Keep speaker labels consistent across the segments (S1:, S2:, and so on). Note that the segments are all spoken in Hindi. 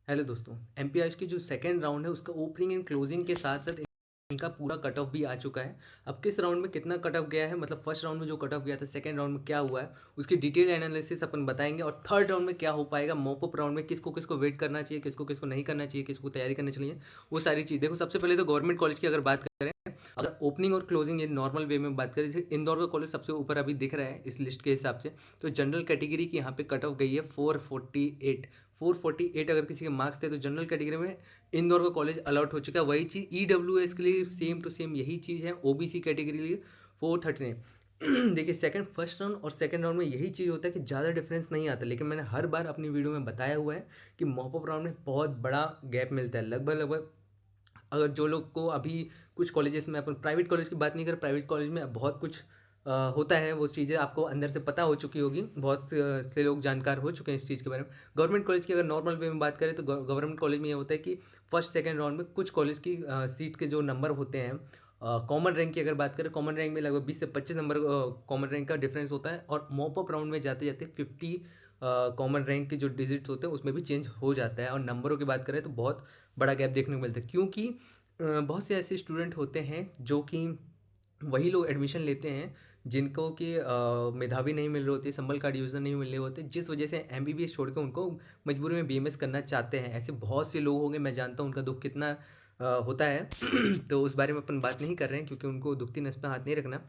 S1: हेलो दोस्तों, एमपीआईज की जो सेकंड राउंड है उसका ओपनिंग एंड क्लोजिंग के साथ साथ इनका पूरा कट ऑफ भी आ चुका है। अब किस राउंड में कितना कट ऑफ गया है, मतलब फर्स्ट राउंड में जो कट ऑफ गया था, सेकंड राउंड में क्या हुआ है, उसकी डिटेल एनालिसिस अपन बताएंगे। और थर्ड राउंड में क्या हो पाएगा, मॉपअप राउंड में किसको किसको वेट करना चाहिए, किसको किसको नहीं करना चाहिए, किसको तैयारी करनी चाहिए, वो सारी चीज़ देखो। सबसे पहले तो गवर्नमेंट कॉलेज की अगर बात करें, अगर ओपनिंग और क्लोजिंग ये नॉर्मल वे में बात करें, जैसे इंदौर का कॉलेज सबसे ऊपर अभी दिख रहा है इस लिस्ट के हिसाब से। तो जनरल कैटेगरी की यहाँ पे कट ऑफ गई है 448। अगर किसी के मार्क्स थे तो जनरल कैटेगरी में इंदौर का कॉलेज अलॉट हो चुका है। वही चीज़ ईडब्ल्यूएस के लिए सेम टू सेम यही चीज़ है। ओबीसी कैटेगरी के लिए 439। देखिए, सेकंड फर्स्ट राउंड और सेकंड राउंड में यही चीज़ होता है कि ज़्यादा डिफरेंस नहीं आता, लेकिन मैंने हर बार अपनी वीडियो में बताया हुआ है कि मॉपअप राउंड में बहुत बड़ा गैप मिलता है, लगभग लगभग। अगर जो लोग को अभी कुछ कॉलेजेस में, अपन प्राइवेट कॉलेज की बात नहीं कर, प्राइवेट कॉलेज में बहुत कुछ होता है, वो चीज़ें आपको अंदर से पता हो चुकी होगी, बहुत से लोग जानकार हो चुके हैं इस चीज़ के बारे में। गवर्नमेंट कॉलेज की अगर नॉर्मल वे में बात करें तो गवर्नमेंट कॉलेज में ये होता है कि फर्स्ट सेकंड राउंड में कुछ कॉलेज की सीट के जो नंबर होते हैं, कॉमन रैंक की अगर बात करें, कॉमन रैंक में लगभग 20 से 25 नंबर कॉमन रैंक का डिफरेंस होता है। और मॉपअप राउंड में जाते जाते 50 कॉमन रैंक के जो डिजिट्स होते हैं उसमें भी चेंज हो जाता है। और नंबरों की बात करें तो बहुत बड़ा गैप देखने को मिलता है, क्योंकि बहुत से ऐसे स्टूडेंट होते हैं जो कि वही लोग एडमिशन लेते हैं जिनको कि मेधावी नहीं मिल रही होती, संबल कार्ड योजना नहीं मिल रहे होते, जिस वजह से एमबीबीएस छोड़ के उनको मजबूरी में बीएमएस करना चाहते हैं। ऐसे बहुत से लोग होंगे, मैं जानता हूँ उनका दुख कितना होता है। तो उस बारे में अपन बात नहीं कर रहे हैं, क्योंकि उनको दुखती नस पे हाथ नहीं रखना।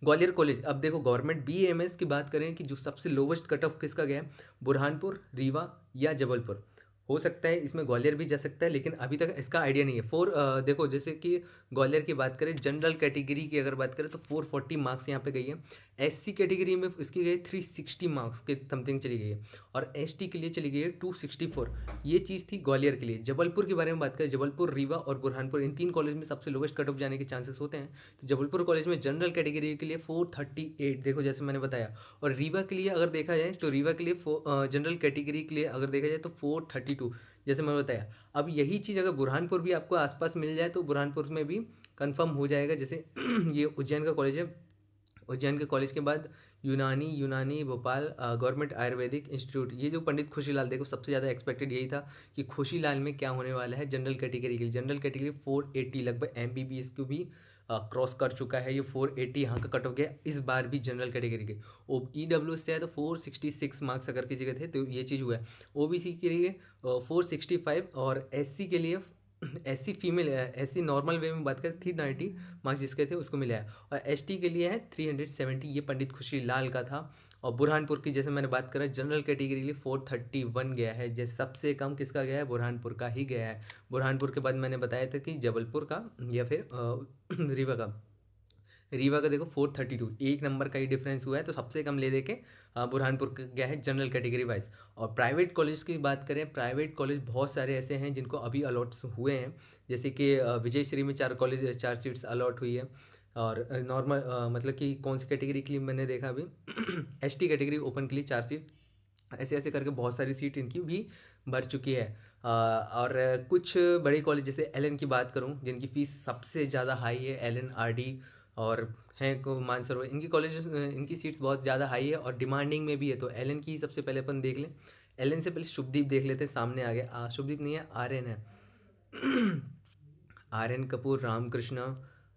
S1: ग्वालियर कॉलेज, अब देखो गवर्नमेंट बीएमएस की बात करें कि जो सबसे लोवेस्ट कट ऑफ किसका गया है, बुरहानपुर, रीवा या जबलपुर। हो सकता है इसमें ग्वालियर भी जा सकता है, लेकिन अभी तक इसका आइडिया नहीं है। देखो, जैसे कि ग्वालियर की बात करें, जनरल कैटेगरी की अगर बात करें तो 440 मार्क्स यहाँ पे गई है। एससी कैटेगरी में इसकी गई 360 मार्क्स के समथिंग चली गई है। और एसटी के लिए चली गई है 264। ये चीज़ थी ग्वालियर के लिए। जबलपुर के बारे में बात करें, जबलपुर, रीवा और बुरहानपुर, इन तीन कॉलेज में सबसे लोवेस्ट कट ऑफ जाने के चांसेस होते हैं। तो जबलपुर कॉलेज में जनरल कैटेगरी के लिए 438, देखो जैसे मैंने बताया। और रीवा के लिए अगर देखा जाए तो रीवा के लिए जनरल कैटेगरी के लिए अगर देखा जाए तो 432, जैसे मैंने बताया। अब यही चीज़ अगर बुरहानपुर भी आपको आसपास मिल जाए तो बुरहानपुर में भी कंफर्म हो जाएगा। जैसे ये उज्जैन का कॉलेज है, उज्जैन के कॉलेज के बाद यूनानी यूनानी भोपाल गवर्नमेंट आयुर्वेदिक इंस्टीट्यूट, ये जो पंडित खुशीलाल, देखो सबसे ज़्यादा एक्सपेक्टेड यही था कि खुशीलाल में क्या होने वाला है जनरल कैटेगरी के लिए। जनरल कैटेगरी 480, लगभग एमबीबीएस को भी क्रॉस कर चुका है ये। 480 यहाँ का कट ऑफ गया इस बार भी जनरल कैटेगरी के। ओ ईडब्ल्यू से आया तो 466 मार्क्स अगर किसी के थे तो ये चीज़ हुआ है। ओबीसी के लिए 465, और एससी के लिए SC female, SC normal way में बात करें 390 मार्क्स जिसके थे उसको मिला है। और एसटी के लिए है 370, ये पंडित खुशी लाल का था। और बुरहानपुर की जैसे मैंने बात करा, जनरल कैटेगरी के लिए 431 गया है। जैसे सबसे कम किसका गया है, बुरहानपुर का ही गया है। बुरहानपुर के बाद मैंने बताया था कि जबलपुर का या फिर रीवा का। रीवा का देखो 432, एक नंबर का ही डिफरेंस हुआ है। तो सबसे कम ले दे के बुरहानपुर गया है जनरल कैटेगरी वाइज। और प्राइवेट कॉलेज की बात करें, प्राइवेट कॉलेज बहुत सारे ऐसे हैं जिनको अभी अलॉट्स हुए हैं। जैसे कि विजय श्री में 4 सीट्स अलॉट हुई है। और नॉर्मल मतलब कि कौन सी कैटेगरी के लिए मैंने देखा अभी, एसटी कैटेगरी ओपन के लिए 4 सीट, ऐसे ऐसे करके बहुत सारी सीट इनकी भी भर चुकी है। और कुछ बड़े कॉलेज जैसे एलएन की बात करूं, जिनकी फ़ीस सबसे ज़्यादा हाई है, एलएन, आरडी और हैं को मानसरोवर, इनकी कॉलेज इनकी सीट्स बहुत ज़्यादा हाई है और डिमांडिंग में भी है। तो एलएन की सबसे पहले अपन देख लें। एलएन से पहले शुभदीप देख लेते हैं, सामने आ गया। शुभदीप नहीं है, आर्यन है। आर्यन कपूर, रामकृष्ण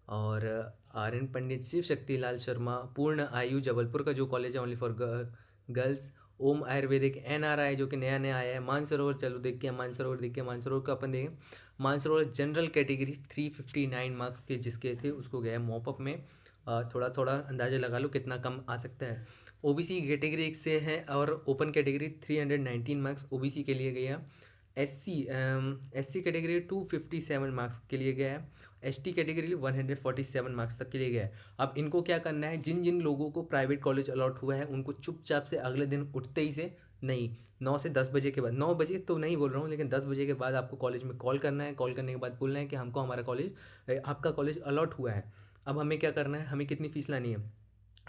S1: और आर्यन पंडित, शिव शक्ति लाल शर्मा, पूर्ण आयु, जबलपुर का जो कॉलेज है only for girls. Om Ayurvedic, NRI जो कि नया नया आया है। मानसरोवर, चलो देख के मानसरोवर देख के, मानसरोवर का अपन देखें। मानसरोवर जनरल कैटेगरी 359 मार्क्स के जिसके थे उसको गया मॉपअप में। थोड़ा थोड़ा अंदाज़ा लगा लो कितना कम आ सकता है। ओबीसी कैटेगरी से है और ओपन कैटेगरी 319 मार्क्स ओबीसी के लिए गया। एससी एससी कैटेगरी 257 मार्क्स के लिए गया है। एसटी कैटेगरी 147 मार्क्स तक के लिए गया है। अब इनको क्या करना है, जिन जिन लोगों को प्राइवेट कॉलेज अलॉट हुआ है उनको चुपचाप से अगले दिन उठते ही से, नहीं 9 से 10 बजे के बाद, 9 बजे तो नहीं बोल रहा हूँ लेकिन 10 बजे के बाद आपको कॉलेज में कॉल करना है। कॉल करने के बाद बोलना है कि हमको हमारा कॉलेज, आपका कॉलेज अलॉट हुआ है। अब हमें क्या करना है, हमें कितनी फ़ीस लानी है,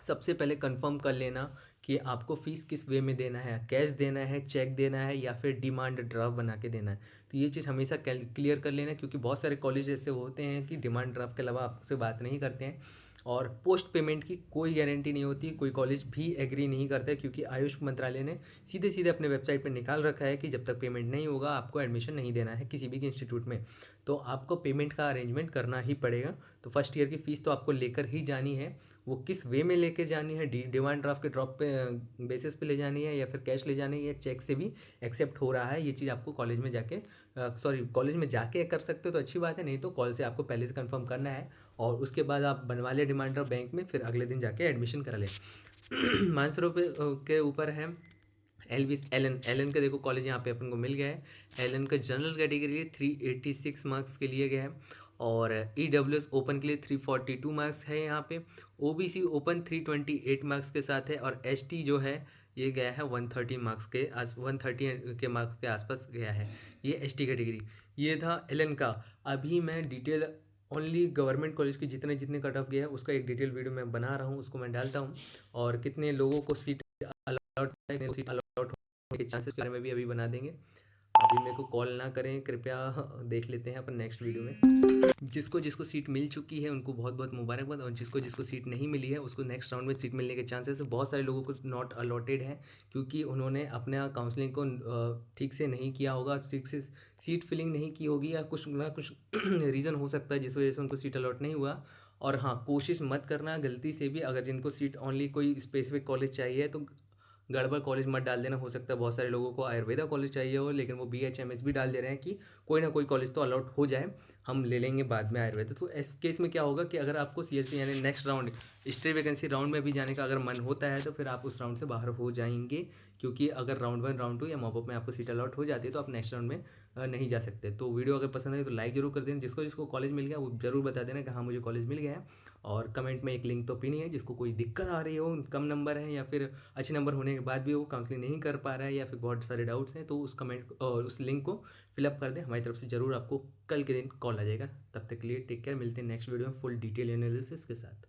S1: सबसे पहले कंफर्म कर लेना कि आपको फ़ीस किस वे में देना है, कैश देना है, चेक देना है या फिर डिमांड ड्राफ्ट बना के देना है। तो ये चीज़ हमेशा क्लियर कर लेना, क्योंकि बहुत सारे कॉलेज ऐसे होते हैं कि डिमांड ड्राफ्ट के अलावा आपसे बात नहीं करते हैं। और पोस्ट पेमेंट की कोई गारंटी नहीं होती, कोई कॉलेज भी एग्री नहीं करता है, क्योंकि आयुष मंत्रालय ने सीधे सीधे अपने वेबसाइट पर निकाल रखा है कि जब तक पेमेंट नहीं होगा आपको एडमिशन नहीं देना है किसी भी इंस्टीट्यूट में। तो आपको पेमेंट का अरेंजमेंट करना ही पड़ेगा। तो फर्स्ट ईयर की फ़ीस तो आपको लेकर ही जानी है। वो किस वे में लेके जानी है, डिमांड ड्राफ्ट के ड्रॉप पे बेसिस पे ले जानी है या फिर कैश ले जानी है, या चेक से भी एक्सेप्ट हो रहा है, ये चीज़ आपको कॉलेज में जाके कॉलेज में जाके कर सकते हो तो अच्छी बात है, नहीं तो कॉल से आपको पहले से कंफर्म करना है और उसके बाद आप बनवा ले डिमांड ड्राफ्ट बैंक में, फिर अगले दिन जाके एडमिशन करा ले। मानसरोवर के ऊपर है एलविस एलन एलन का, देखो कॉलेज यहाँ पे अपन को मिल गया है। एलन का जनरल कैटेगरी 386 मार्क्स के लिए गया है और EWS ओपन के लिए 342 मार्क्स है यहाँ पे। OBC ओपन 328 मार्क्स के साथ है और ST जो है ये गया है 130 मार्क्स के 130 के मार्क्स के आसपास गया है, ये ST कैटेगरी। ये था एलन का। अभी मैं डिटेल ओनली गवर्नमेंट कॉलेज के जितने जितने कट ऑफ गया है उसका एक डिटेल वीडियो मैं बना रहा हूँ, उसको मैं डालता हूँ। और कितने लोगों को सीट अलॉट है, सीट अलॉट होने के चांसेस के बारे में भी अभी बना देंगे। अभी मेरे को कॉल ना करें कृपया, देख लेते हैं अपन नेक्स्ट वीडियो में। जिसको जिसको सीट मिल चुकी है उनको बहुत बहुत मुबारकबाद, और जिसको जिसको सीट नहीं मिली है उसको नेक्स्ट राउंड में सीट मिलने के चांसेस है। बहुत सारे लोगों को नॉट अलॉटेड है क्योंकि उन्होंने अपना काउंसलिंग को ठीक से नहीं किया होगा, ठीक से सीट फिलिंग नहीं की होगी, या कुछ ना कुछ रीज़न हो सकता है जिस वजह से उनको सीट अलॉट नहीं हुआ। और हाँ, कोशिश मत करना गलती से भी, अगर जिनको सीट ओनली कोई स्पेसिफिक कॉलेज चाहिए तो गड़बड़ कॉलेज मत डाल देना। हो सकता है बहुत सारे लोगों को आयुर्वेदा कॉलेज चाहिए हो, लेकिन वो BHMS भी डाल दे रहे हैं कि कोई ना कोई कॉलेज तो अलॉट हो जाए, हम ले लेंगे बाद में आयुर्वेदा। तो इस केस में क्या होगा कि अगर आपको CLC यानी next round stay vacancy round में भी जाने का अगर मन होता है तो फिर आप उस राउंड से बाहर हो जाएंगे, क्योंकि अगर राउंड 1 राउंड 2 या मॉपअप में आपको सीट अलॉट हो जाती है तो आप नेक्स्ट राउंड में नहीं जा सकते। तो वीडियो अगर पसंद आई तो लाइक जरूर कर देना, जिसको जिसको कॉलेज मिल गया वो जरूर बता देना कि हाँ मुझे कॉलेज मिल गया है। और कमेंट में एक लिंक तो पिन है, जिसको कोई दिक्कत आ रही हो, कम नंबर है या फिर अच्छे नंबर होने के बाद भी वो काउंसलिंग नहीं कर पा रहा है या फिर बहुत सारे डाउट्स हैं, तो उस कमेंट और उस लिंक को फिलअप कर दें। हमारी तरफ से ज़रूर आपको कल के दिन कॉल आ जाएगा। तब तक के लिए टेक केयर, मिलते हैं नेक्स्ट वीडियो में फुल डिटेल एनालिसिस के साथ।